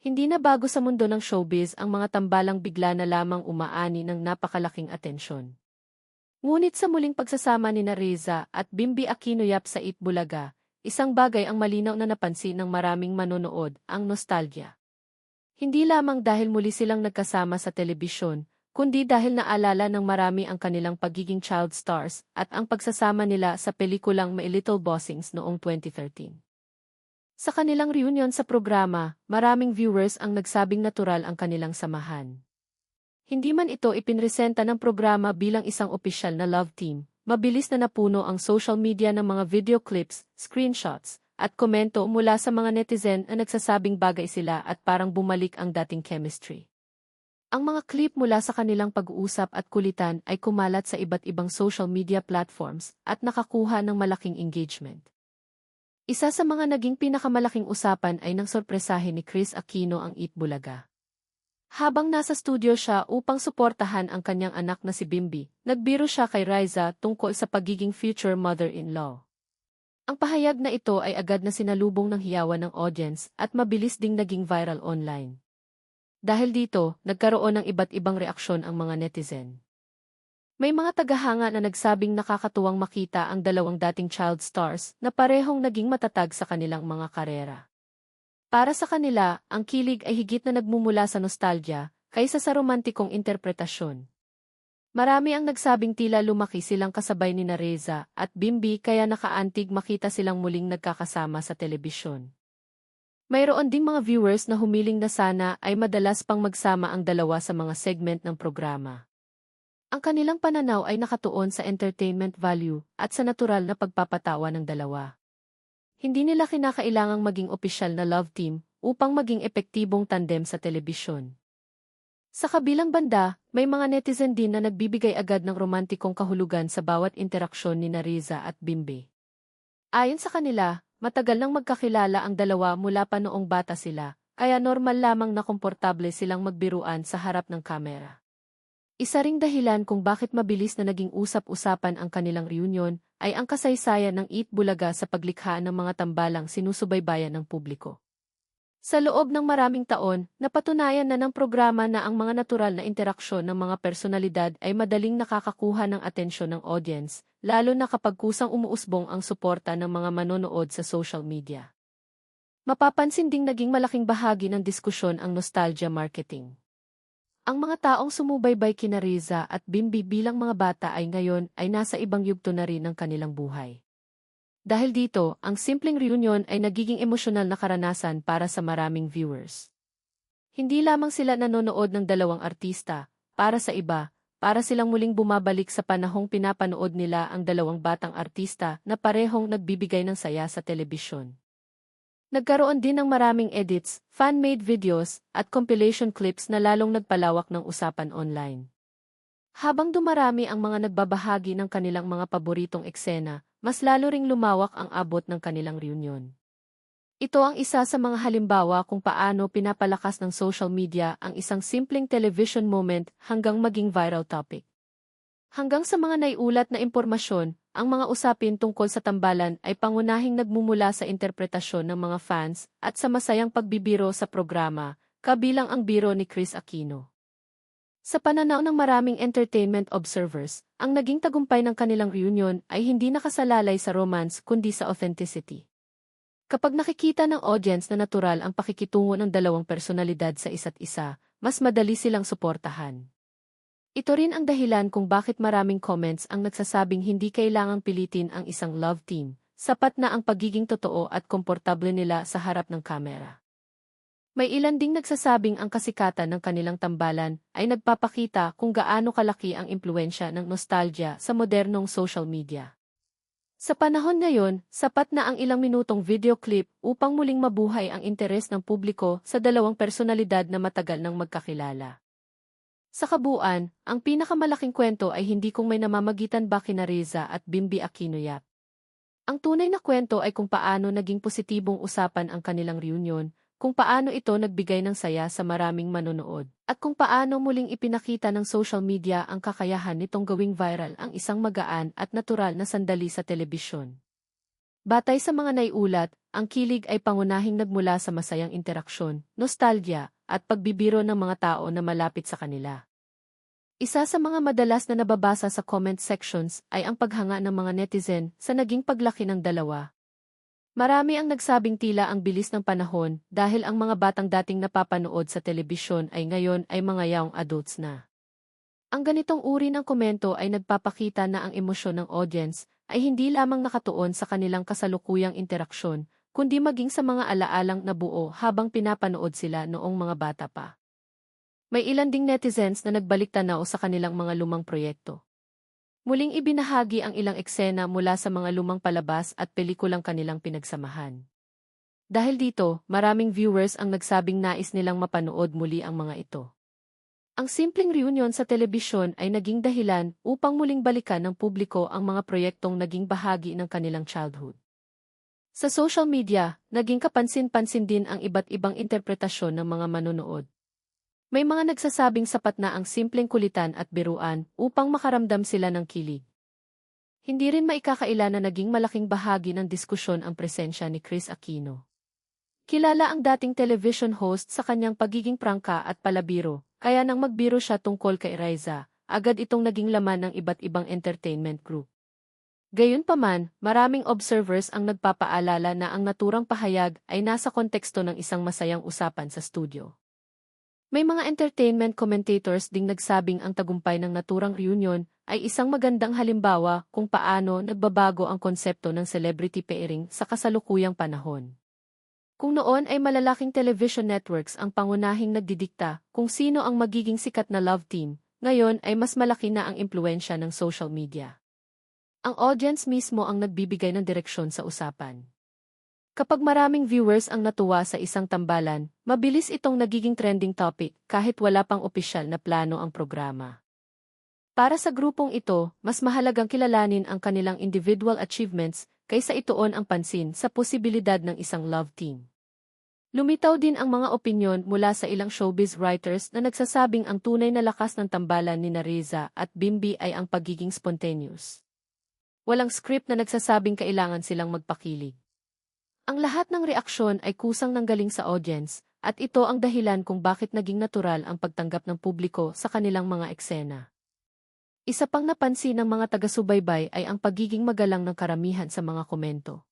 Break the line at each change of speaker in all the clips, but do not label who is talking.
Hindi na bago sa mundo ng showbiz ang mga tambalang bigla na lamang umaani ng napakalaking atensyon. Ngunit sa muling pagsasama ni Reza at Bimbi Aquino Yap sa Eat Bulaga, isang bagay ang malinaw na napansin ng maraming manonood, ang nostalgia. Hindi lamang dahil muli silang nagkasama sa telebisyon, kundi dahil naalala ng marami ang kanilang pagiging child stars at ang pagsasama nila sa pelikulang My Little Bossings noong 2013. Sa kanilang reunion sa programa, maraming viewers ang nagsabing natural ang kanilang samahan. Hindi man ito ipinresenta ng programa bilang isang opisyal na love team, mabilis na napuno ang social media ng mga video clips, screenshots, at komento mula sa mga netizen na nagsasabing bagay sila at parang bumalik ang dating chemistry. Ang mga clip mula sa kanilang pag-uusap at kulitan ay kumalat sa iba't ibang social media platforms at nakakuha ng malaking engagement. Isa sa mga naging pinakamalaking usapan ay nang sorpresahin ni Kris Aquino ang Eat Bulaga. Habang nasa studio siya upang suportahan ang kanyang anak na si Bimbi, nagbiro siya kay Reza tungkol sa pagiging future mother-in-law. Ang pahayag na ito ay agad na sinalubong ng hiyawan ng audience at mabilis ding naging viral online. Dahil dito, nagkaroon ng iba't ibang reaksyon ang mga netizen. May mga tagahanga na nagsabing nakakatuwang makita ang dalawang dating child stars na parehong naging matatag sa kanilang mga karera. Para sa kanila, ang kilig ay higit na nagmumula sa nostalgia kaysa sa romantikong interpretasyon. Marami ang nagsabing tila lumaki silang kasabay ni Reza at Bimbi kaya nakaantig makita silang muling nagkakasama sa telebisyon. Mayroon ding mga viewers na humiling na sana ay madalas pang magsama ang dalawa sa mga segment ng programa. Ang kanilang pananaw ay nakatuon sa entertainment value at sa natural na pagpapatawa ng dalawa. Hindi nila kinakailangang maging opisyal na love team upang maging epektibong tandem sa telebisyon. Sa kabilang banda, may mga netizen din na nagbibigay agad ng romantikong kahulugan sa bawat interaksyon ni Reza at Bimbi. Ayon sa kanila, matagal nang magkakilala ang dalawa mula pa noong bata sila, kaya normal lamang na komportable silang magbiruan sa harap ng kamera. Isa ring dahilan kung bakit mabilis na naging usap-usapan ang kanilang reunion ay ang kasaysayan ng Eat Bulaga sa paglikha ng mga tambalang sinusubaybayan ng publiko. Sa loob ng maraming taon, napatunayan na ng programa na ang mga natural na interaksyon ng mga personalidad ay madaling nakakakuha ng atensyon ng audience, lalo na kapag kusang umuusbong ang suporta ng mga manonood sa social media. Mapapansin ding naging malaking bahagi ng diskusyon ang nostalgia marketing. Ang mga taong sumubaybay kina Reza at Bimbi bilang mga bata ay ngayon ay nasa ibang yugto na rin ng kanilang buhay. Dahil dito, ang simpleng reunion ay nagiging emosyonal na karanasan para sa maraming viewers. Hindi lamang sila nanonood ng dalawang artista, para sa iba, para silang muling bumabalik sa panahong pinapanood nila ang dalawang batang artista na parehong nagbibigay ng saya sa telebisyon. Nagkaroon din ng maraming edits, fan-made videos, at compilation clips na lalong nagpalawak ng usapan online. Habang dumarami ang mga nagbabahagi ng kanilang mga paboritong eksena, mas lalo ring lumawak ang abot ng kanilang reunion. Ito ang isa sa mga halimbawa kung paano pinapalakas ng social media ang isang simpleng television moment hanggang maging viral topic. Hanggang sa mga naiulat na impormasyon, ang mga usapin tungkol sa tambalan ay pangunahing nagmumula sa interpretasyon ng mga fans at sa masayang pagbibiro sa programa, kabilang ang biro ni Kris Aquino. Sa pananaw ng maraming entertainment observers, ang naging tagumpay ng kanilang reunion ay hindi nakasalalay sa romance kundi sa authenticity. Kapag nakikita ng audience na natural ang pakikitungo ng dalawang personalidad sa isa't isa, mas madali silang suportahan. Ito rin ang dahilan kung bakit maraming comments ang nagsasabing hindi kailangang pilitin ang isang love team, sapat na ang pagiging totoo at komportable nila sa harap ng kamera. May ilan ding nagsasabing ang kasikatan ng kanilang tambalan ay nagpapakita kung gaano kalaki ang impluwensya ng nostalgia sa modernong social media. Sa panahon ngayon, sapat na ang ilang minutong video clip upang muling mabuhay ang interes ng publiko sa dalawang personalidad na matagal nang magkakilala. Sa kabuuan, ang pinakamalaking kwento ay hindi kung may namamagitan ba kina Reza at Bimbi Aquino Yap. Ang tunay na kwento ay kung paano naging positibong usapan ang kanilang reunion, kung paano ito nagbigay ng saya sa maraming manonood, at kung paano muling ipinakita ng social media ang kakayahan nitong gawing viral ang isang magaan at natural na sandali sa telebisyon. Batay sa mga naiulat, ang kilig ay pangunahing nagmula sa masayang interaksyon, nostalgia, at pagbibiro ng mga tao na malapit sa kanila. Isa sa mga madalas na nababasa sa comment sections ay ang paghanga ng mga netizen sa naging paglaki ng dalawa. Marami ang nagsabing tila ang bilis ng panahon dahil ang mga batang dating napapanood sa telebisyon ay ngayon ay mga young adults na. Ang ganitong uri ng komento ay nagpapakita na ang emosyon ng audience ay hindi lamang nakatuon sa kanilang kasalukuyang interaksyon, kundi maging sa mga alaalang nabuo habang pinapanood sila noong mga bata pa. May ilan ding netizens na nagbalik tanaw sa kanilang mga lumang proyekto. Muling ibinahagi ang ilang eksena mula sa mga lumang palabas at pelikulang kanilang pinagsamahan. Dahil dito, maraming viewers ang nagsabing nais nilang mapanood muli ang mga ito. Ang simpleng reunion sa telebisyon ay naging dahilan upang muling balikan ng publiko ang mga proyektong naging bahagi ng kanilang childhood. Sa social media, naging kapansin-pansin din ang iba't ibang interpretasyon ng mga manonood. May mga nagsasabing sapat na ang simpleng kulitan at biruan upang makaramdam sila ng kilig. Hindi rin maikakaila na naging malaking bahagi ng diskusyon ang presensya ni Kris Aquino. Kilala ang dating television host sa kanyang pagiging prangka at palabiro, kaya nang magbiro siya tungkol kay Riza, agad itong naging laman ng iba't ibang entertainment group. Gayunpaman, maraming observers ang nagpapaalala na ang naturang pahayag ay nasa konteksto ng isang masayang usapan sa studio. May mga entertainment commentators ding nagsabing ang tagumpay ng naturang reunion ay isang magandang halimbawa kung paano nagbabago ang konsepto ng celebrity pairing sa kasalukuyang panahon. Kung noon ay malalaking television networks ang pangunahing nagdidikta kung sino ang magiging sikat na love team, ngayon ay mas malaki na ang impluwensya ng social media. Ang audience mismo ang nagbibigay ng direksyon sa usapan. Kapag maraming viewers ang natuwa sa isang tambalan, mabilis itong nagiging trending topic kahit wala pang opisyal na plano ang programa. Para sa grupong ito, mas mahalagang kilalanin ang kanilang individual achievements kaysa ituon ang pansin sa posibilidad ng isang love team. Lumitaw din ang mga opinyon mula sa ilang showbiz writers na nagsasabing ang tunay na lakas ng tambalan ni Riza at Bimbi ay ang pagiging spontaneous. Walang script na nagsasabing kailangan silang magpakilig. Ang lahat ng reaksyon ay kusang nanggaling sa audience, at ito ang dahilan kung bakit naging natural ang pagtanggap ng publiko sa kanilang mga eksena. Isa pang napansin ng mga taga-subaybay ay ang pagiging magalang ng karamihan sa mga komento.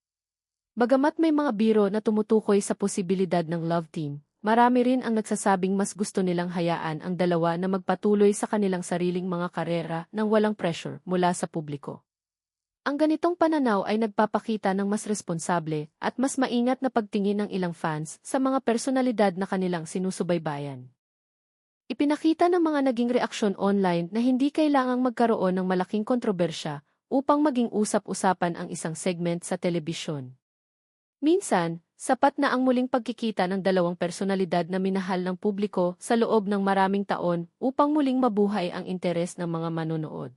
Bagamat may mga biro na tumutukoy sa posibilidad ng love team, marami rin ang nagsasabing mas gusto nilang hayaan ang dalawa na magpatuloy sa kanilang sariling mga karera nang walang pressure mula sa publiko. Ang ganitong pananaw ay nagpapakita ng mas responsable at mas maingat na pagtingin ng ilang fans sa mga personalidad na kanilang sinusubaybayan. Ipinakita ng mga naging reaksyon online na hindi kailangang magkaroon ng malaking kontrobersya upang maging usap-usapan ang isang segment sa telebisyon. Minsan, sapat na ang muling pagkikita ng dalawang personalidad na minahal ng publiko sa loob ng maraming taon upang muling mabuhay ang interes ng mga manonood.